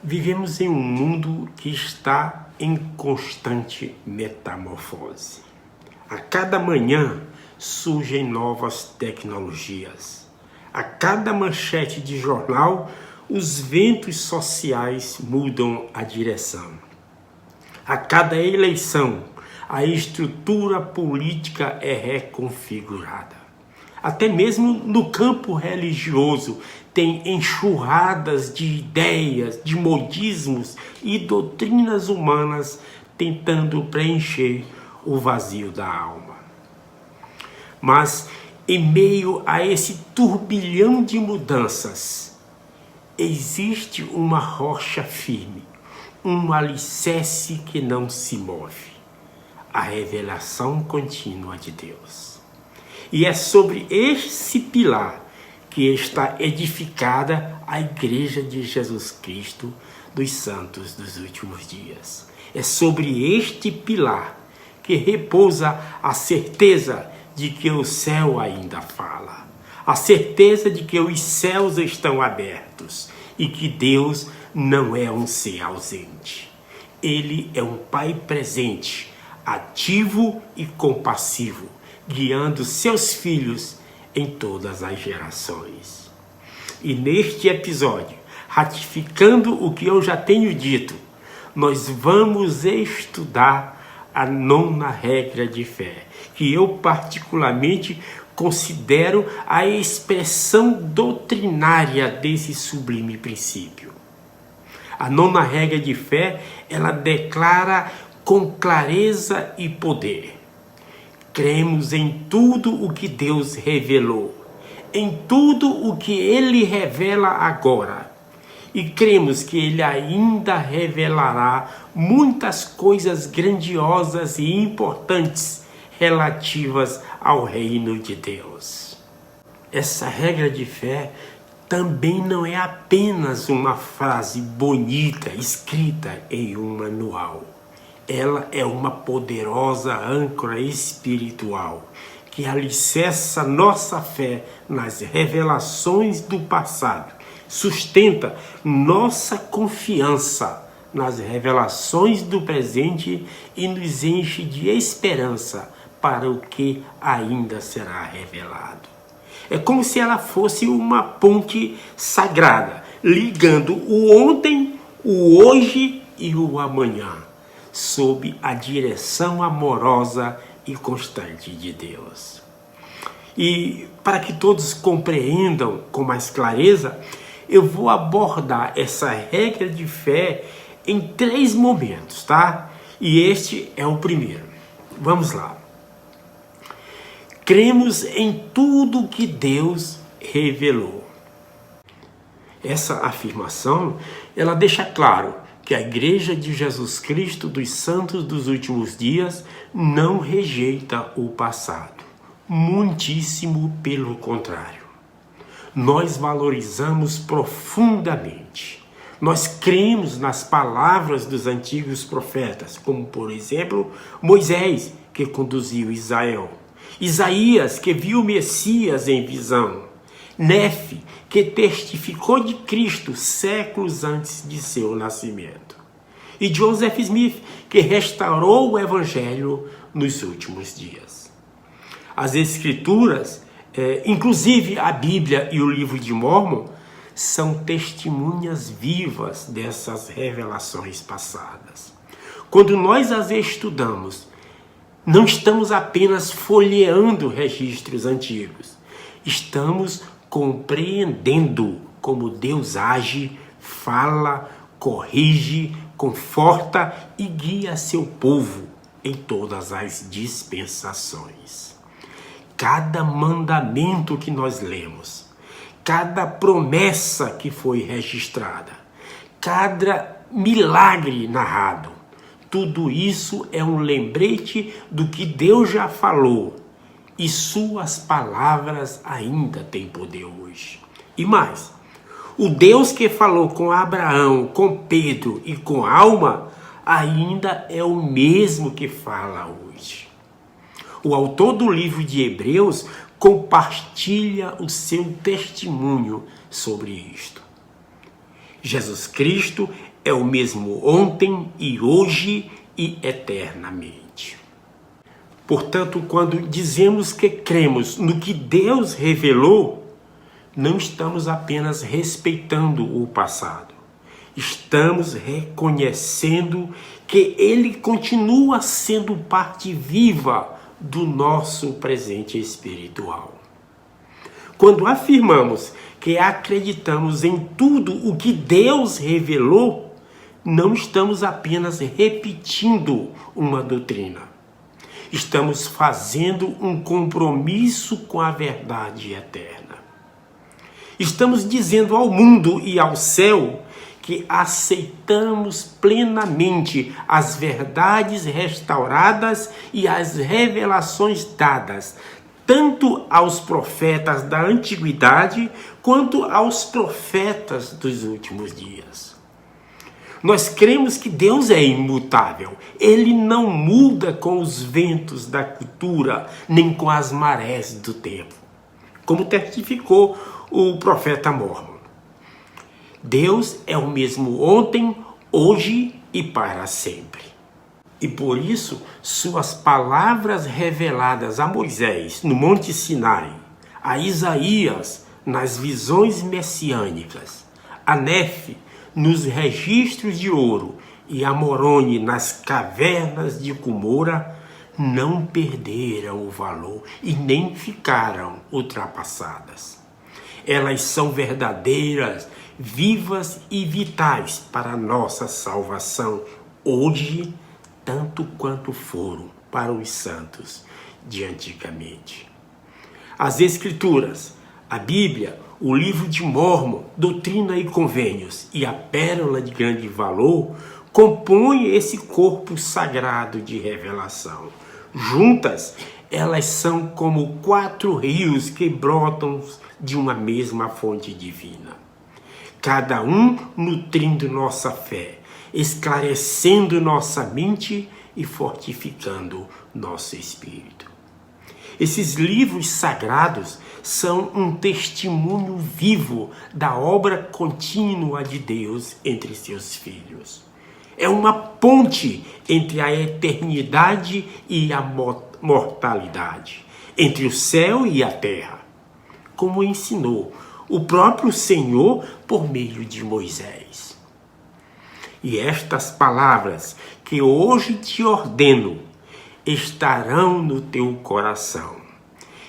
Vivemos em um mundo que está em constante metamorfose. A cada manhã surgem novas tecnologias. A cada manchete de jornal, os ventos sociais mudam a direção. A cada eleição, a estrutura política é reconfigurada. Até mesmo no campo religioso, tem enxurradas de ideias, de modismos e doutrinas humanas tentando preencher o vazio da alma. Mas, em meio a esse turbilhão de mudanças, existe uma rocha firme, um alicerce que não se move: a revelação contínua de Deus. E é sobre esse pilar que está edificada a Igreja de Jesus Cristo dos Santos dos Últimos Dias. É sobre este pilar que repousa a certeza de que o céu ainda fala, a certeza de que os céus estão abertos e que Deus não é um ser ausente. Ele é um Pai presente, ativo e compassivo, guiando seus filhos em todas as gerações. E neste episódio, ratificando o que eu já tenho dito, nós vamos estudar a 9ª regra de fé, que eu particularmente considero a expressão doutrinária desse sublime princípio. A 9ª regra de fé, ela declara com clareza e poder: cremos em tudo o que Deus revelou, em tudo o que Ele revela agora. E cremos que Ele ainda revelará muitas coisas grandiosas e importantes relativas ao reino de Deus. Essa regra de fé também não é apenas uma frase bonita escrita em um manual. Ela é uma poderosa âncora espiritual que alicerça nossa fé nas revelações do passado, sustenta nossa confiança nas revelações do presente e nos enche de esperança para o que ainda será revelado. É como se ela fosse uma ponte sagrada, ligando o ontem, o hoje e o amanhã, sob a direção amorosa e constante de Deus. E para que todos compreendam com mais clareza, eu vou abordar essa regra de fé em 3 momentos, tá? E este é o primeiro. Vamos lá. Cremos em tudo que Deus revelou. Essa afirmação, ela deixa claro que a Igreja de Jesus Cristo dos Santos dos Últimos Dias não rejeita o passado. Muitíssimo pelo contrário. Nós valorizamos profundamente. Nós cremos nas palavras dos antigos profetas, como, por exemplo, Moisés, que conduziu Israel. Isaías, que viu o Messias em visão. Nefe, que testificou de Cristo séculos antes de seu nascimento. E Joseph Smith, que restaurou o Evangelho nos últimos dias. As Escrituras, inclusive a Bíblia e o livro de Mórmon, são testemunhas vivas dessas revelações passadas. Quando nós as estudamos, não estamos apenas folheando registros antigos, estamos compreendendo como Deus age, fala, corrige, conforta e guia seu povo em todas as dispensações. Cada mandamento que nós lemos, cada promessa que foi registrada, cada milagre narrado, tudo isso é um lembrete do que Deus já falou. E suas palavras ainda têm poder hoje. E mais, o Deus que falou com Abraão, com Pedro e com Alma, ainda é o mesmo que fala hoje. O autor do livro de Hebreus compartilha o seu testemunho sobre isto. Jesus Cristo é o mesmo ontem e hoje e eternamente. Portanto, quando dizemos que cremos no que Deus revelou, não estamos apenas respeitando o passado. Estamos reconhecendo que ele continua sendo parte viva do nosso presente espiritual. Quando afirmamos que acreditamos em tudo o que Deus revelou, não estamos apenas repetindo uma doutrina. Estamos fazendo um compromisso com a verdade eterna. Estamos dizendo ao mundo e ao céu que aceitamos plenamente as verdades restauradas e as revelações dadas, tanto aos profetas da antiguidade quanto aos profetas dos últimos dias. Nós cremos que Deus é imutável. Ele não muda com os ventos da cultura, nem com as marés do tempo, como testificou o profeta Mormon. Deus é o mesmo ontem, hoje e para sempre. E por isso, suas palavras reveladas a Moisés no Monte Sinai, a Isaías nas visões messiânicas, a Nefe nos registros de ouro e a Moroni nas cavernas de Cumora, não perderam o valor e nem ficaram ultrapassadas. Elas são verdadeiras, vivas e vitais para a nossa salvação hoje, tanto quanto foram para os santos de antigamente. As Escrituras, a Bíblia, o livro de Mormon, Doutrina e Convênios e a Pérola de Grande Valor compõem esse corpo sagrado de revelação. Juntas, elas são como 4 rios que brotam de uma mesma fonte divina. Cada um nutrindo nossa fé, esclarecendo nossa mente e fortificando nosso espírito. Esses livros sagrados são um testemunho vivo da obra contínua de Deus entre seus filhos. É uma ponte entre a eternidade e a mortalidade, entre o céu e a terra, como ensinou o próprio Senhor por meio de Moisés. E estas palavras que hoje te ordeno estarão no teu coração,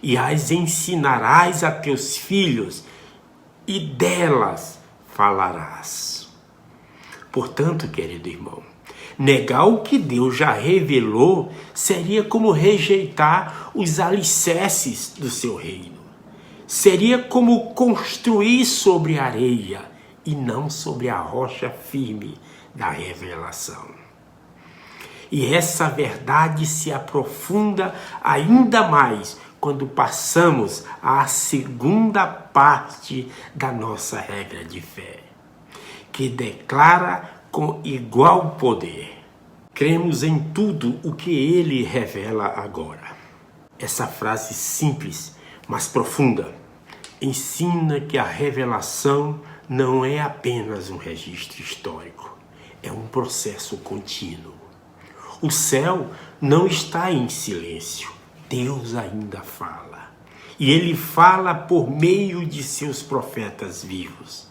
e as ensinarás a teus filhos, e delas falarás. Portanto, querido irmão, negar o que Deus já revelou seria como rejeitar os alicerces do seu reino. Seria como construir sobre areia e não sobre a rocha firme da revelação. E essa verdade se aprofunda ainda mais quando passamos à segunda parte da nossa regra de fé, que declara com igual poder: cremos em tudo o que ele revela agora. Essa frase simples, mas profunda, ensina que a revelação não é apenas um registro histórico, é um processo contínuo. O céu não está em silêncio, Deus ainda fala. E ele fala por meio de seus profetas vivos,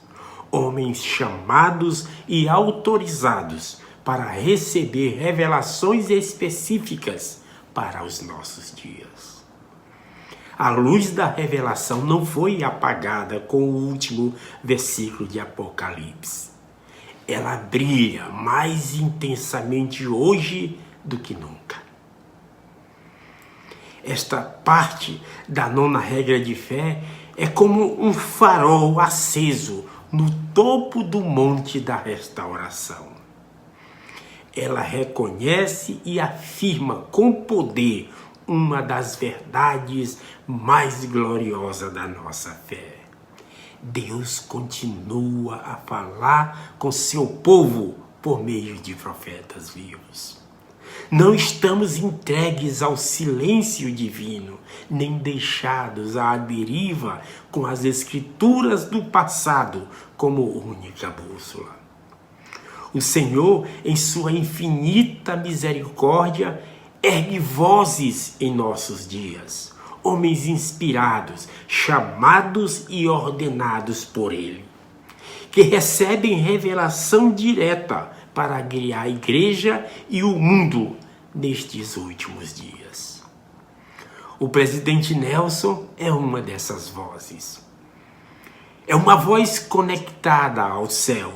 homens chamados e autorizados para receber revelações específicas para os nossos dias. A luz da revelação não foi apagada com o último versículo de Apocalipse. Ela brilha mais intensamente hoje do que nunca. Esta parte da nona regra de fé é como um farol aceso no topo do monte da restauração. Ela reconhece e afirma com poder uma das verdades mais gloriosas da nossa fé. Deus continua a falar com seu povo por meio de profetas vivos. Não estamos entregues ao silêncio divino, nem deixados à deriva com as escrituras do passado como única bússola. O Senhor, em sua infinita misericórdia, ergue vozes em nossos dias, homens inspirados, chamados e ordenados por Ele, que recebem revelação direta para guiar a igreja e o mundo nestes últimos dias. O presidente Nelson é uma dessas vozes. É uma voz conectada ao céu.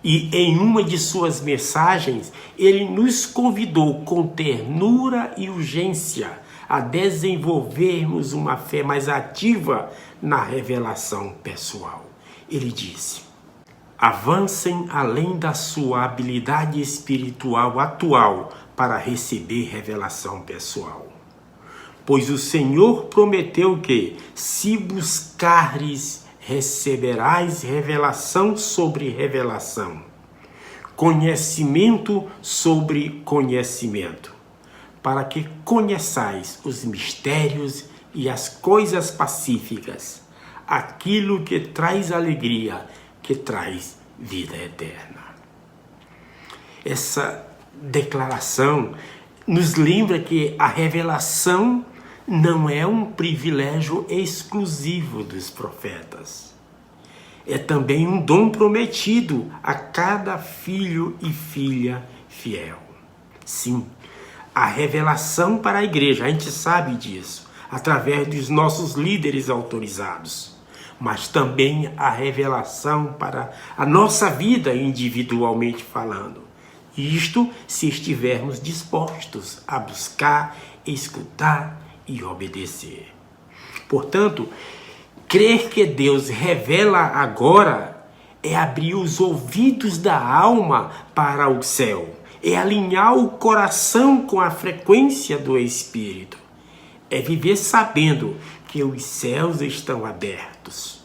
E em uma de suas mensagens, ele nos convidou com ternura e urgência a desenvolvermos uma fé mais ativa na revelação pessoal. Ele disse: avancem além da sua habilidade espiritual atual para receber revelação pessoal. Pois o Senhor prometeu que, se buscares, receberás revelação sobre revelação, conhecimento sobre conhecimento, para que conheçais os mistérios e as coisas pacíficas, aquilo que traz alegria, que traz vida eterna. Essa declaração nos lembra que a revelação não é um privilégio exclusivo dos profetas. É também um dom prometido a cada filho e filha fiel. Sim, a revelação para a igreja, a gente sabe disso, através dos nossos líderes autorizados. Mas também a revelação para a nossa vida individualmente falando. Isto se estivermos dispostos a buscar, escutar e obedecer. Portanto, crer que Deus revela agora é abrir os ouvidos da alma para o céu, é alinhar o coração com a frequência do Espírito, é viver sabendo que os céus estão abertos,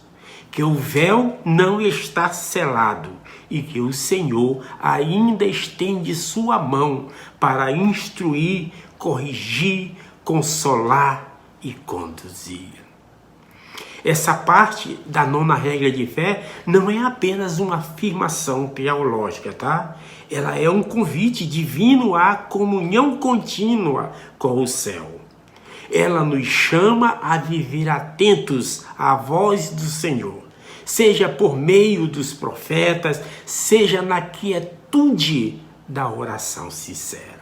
que o véu não está selado e que o Senhor ainda estende sua mão para instruir, corrigir, consolar e conduzir. Essa parte da 9ª regra de fé não é apenas uma afirmação teológica, tá? Ela é um convite divino à comunhão contínua com o céu. Ela nos chama a viver atentos à voz do Senhor, seja por meio dos profetas, seja na quietude da oração sincera.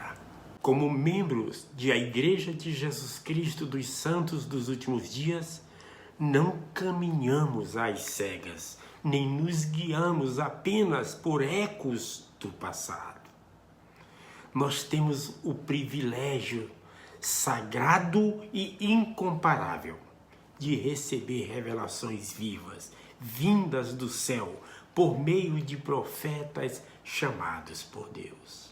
Como membros da Igreja de Jesus Cristo dos Santos dos Últimos Dias, não caminhamos às cegas, nem nos guiamos apenas por ecos do passado. Nós temos o privilégio sagrado e incomparável de receber revelações vivas, vindas do céu, por meio de profetas chamados por Deus.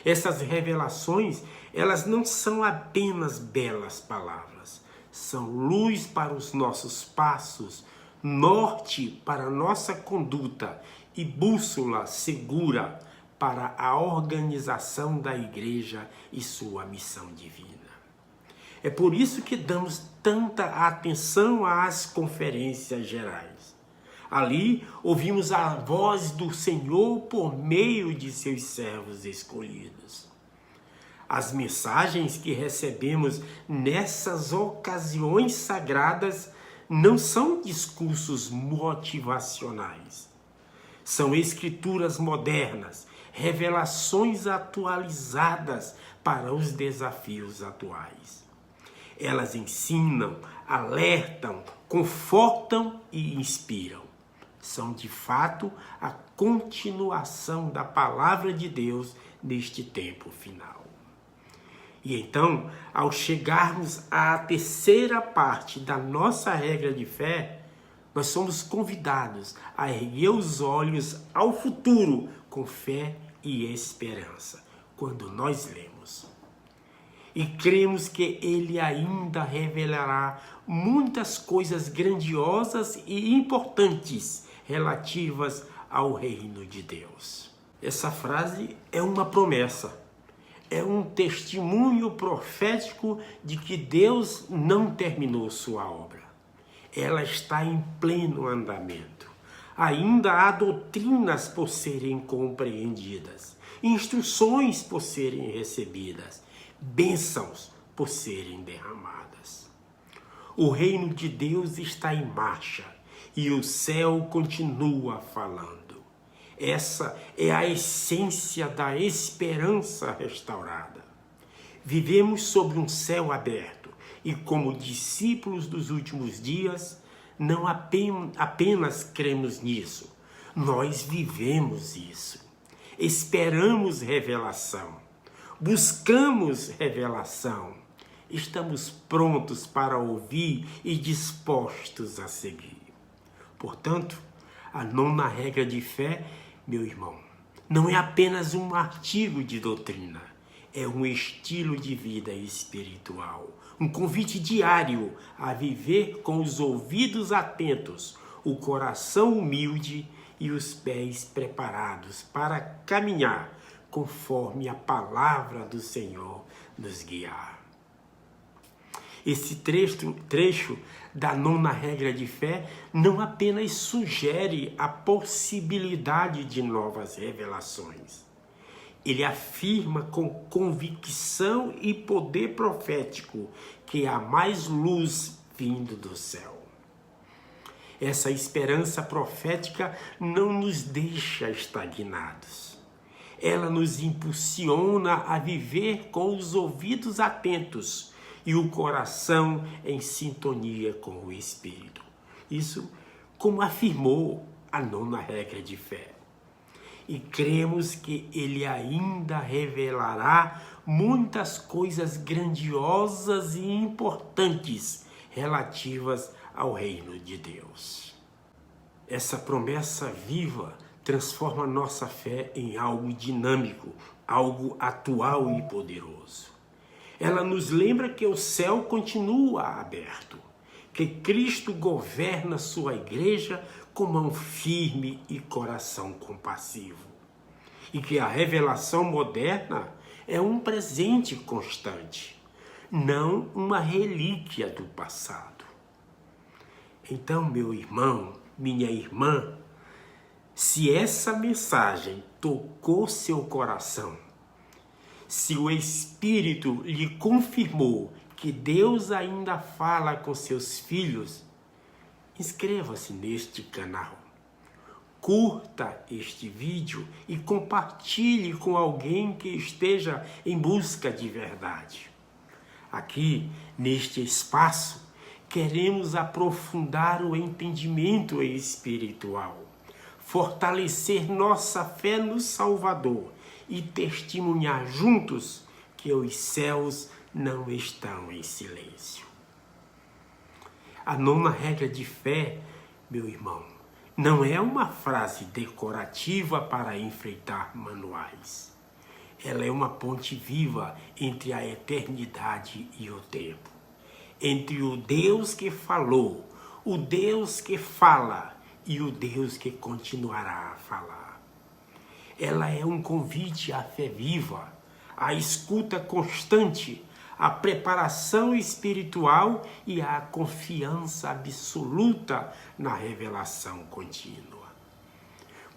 Essas revelações, elas não são apenas belas palavras, são luz para os nossos passos, norte para a nossa conduta e bússola segura para a organização da igreja e sua missão divina. É por isso que damos tanta atenção às conferências gerais. Ali ouvimos a voz do Senhor por meio de seus servos escolhidos. As mensagens que recebemos nessas ocasiões sagradas não são discursos motivacionais. São escrituras modernas, revelações atualizadas para os desafios atuais. Elas ensinam, alertam, confortam e inspiram. São, de fato, a continuação da palavra de Deus neste tempo final. E então, ao chegarmos à terceira parte da nossa regra de fé, nós somos convidados a erguer os olhos ao futuro com fé e esperança, quando nós lemos. E cremos que Ele ainda revelará muitas coisas grandiosas e importantes relativas ao reino de Deus. Essa frase é uma promessa, é um testemunho profético de que Deus não terminou sua obra. Ela está em pleno andamento. Ainda há doutrinas por serem compreendidas, instruções por serem recebidas, bênçãos por serem derramadas. O reino de Deus está em marcha e o céu continua falando. Essa é a essência da esperança restaurada. Vivemos sob um céu aberto e, como discípulos dos últimos dias, não apenas cremos nisso, nós vivemos isso. Esperamos revelação, buscamos revelação, estamos prontos para ouvir e dispostos a seguir. Portanto, a 9ª regra de fé, meu irmão, não é apenas um artigo de doutrina, é um estilo de vida espiritual, um convite diário a viver com os ouvidos atentos, o coração humilde e os pés preparados para caminhar conforme a palavra do Senhor nos guiar. Esse trecho da 9ª regra de fé não apenas sugere a possibilidade de novas revelações. Ele afirma com convicção e poder profético que há mais luz vindo do céu. Essa esperança profética não nos deixa estagnados. Ela nos impulsiona a viver com os ouvidos atentos e o coração em sintonia com o Espírito. Isso como afirmou a 9ª regra de fé. E cremos que ele ainda revelará muitas coisas grandiosas e importantes relativas ao reino de Deus. Essa promessa viva transforma nossa fé em algo dinâmico, algo atual e poderoso. Ela nos lembra que o céu continua aberto, que Cristo governa sua igreja com mão firme e coração compassivo, e que a revelação moderna é um presente constante, não uma relíquia do passado. Então, meu irmão, minha irmã, se essa mensagem tocou seu coração, se o Espírito lhe confirmou que Deus ainda fala com seus filhos, inscreva-se neste canal. Curta este vídeo e compartilhe com alguém que esteja em busca de verdade. Aqui, neste espaço, queremos aprofundar o entendimento espiritual, fortalecer nossa fé no Salvador e testemunhar juntos que os céus não estão em silêncio. A 9ª regra de fé, meu irmão, não é uma frase decorativa para enfeitar manuais. Ela é uma ponte viva entre a eternidade e o tempo. Entre o Deus que falou, o Deus que fala e o Deus que continuará a falar. Ela é um convite à fé viva, à escuta constante, à preparação espiritual e à confiança absoluta na revelação contínua.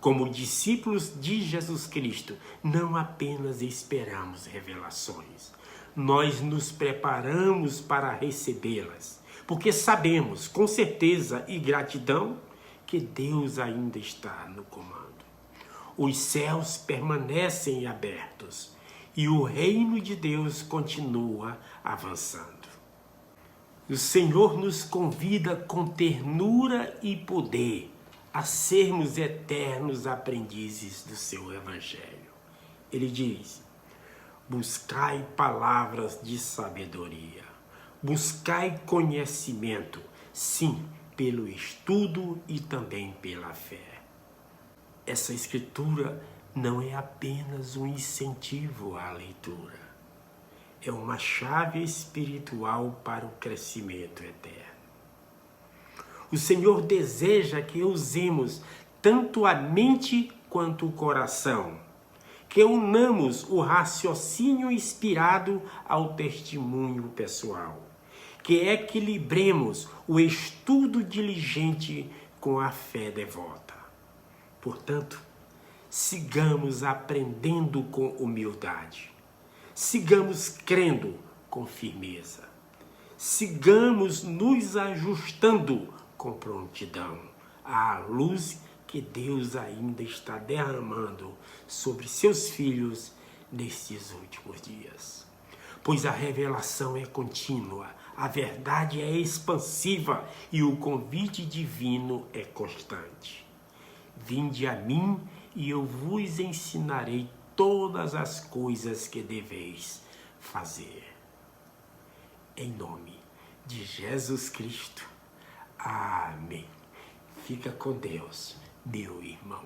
Como discípulos de Jesus Cristo, não apenas esperamos revelações, nós nos preparamos para recebê-las, porque sabemos, com certeza e gratidão, que Deus ainda está no comando. Os céus permanecem abertos e o reino de Deus continua avançando. O Senhor nos convida com ternura e poder a sermos eternos aprendizes do seu Evangelho. Ele diz: buscai palavras de sabedoria, buscai conhecimento, sim, pelo estudo e também pela fé. Essa escritura não é apenas um incentivo à leitura, é uma chave espiritual para o crescimento eterno. O Senhor deseja que usemos tanto a mente quanto o coração, que unamos o raciocínio inspirado ao testemunho pessoal, que equilibremos o estudo diligente com a fé devota. Portanto, sigamos aprendendo com humildade. Sigamos crendo com firmeza. Sigamos nos ajustando com prontidão à luz que Deus ainda está derramando sobre seus filhos nestes últimos dias. Pois a revelação é contínua, a verdade é expansiva e o convite divino é constante. Vinde a mim e eu vos ensinarei todas as coisas que deveis fazer. Em nome de Jesus Cristo. Amém. Fica com Deus, meu irmão.